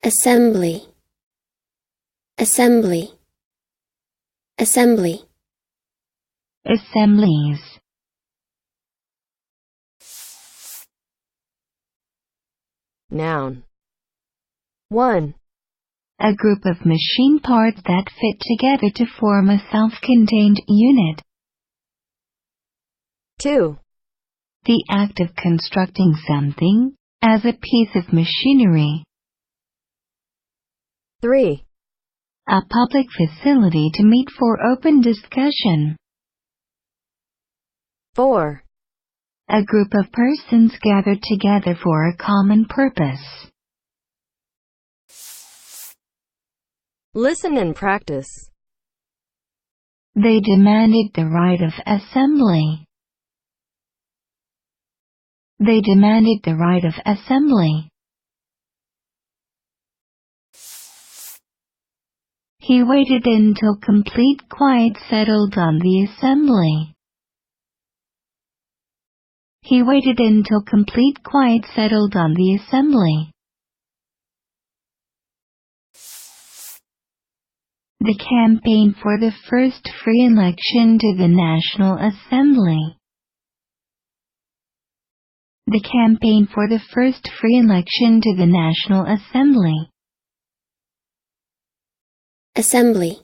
assembly, assembly, assembly. Assemblies. Noun. 1. A group of machine parts that fit together to form a self-contained unit. 2. The act of constructing something as a piece of machinery. 3. A public facility to meet for open discussion. 4. A group of persons gathered together for a common purpose. Listen and practice. They demanded the right of assembly. They demanded the right of assembly. He waited until complete quiet settled on the assembly. He waited until complete quiet settled on the assembly. The campaign for the first free election to the National Assembly. The campaign for the first free election to the National Assembly. Assembly.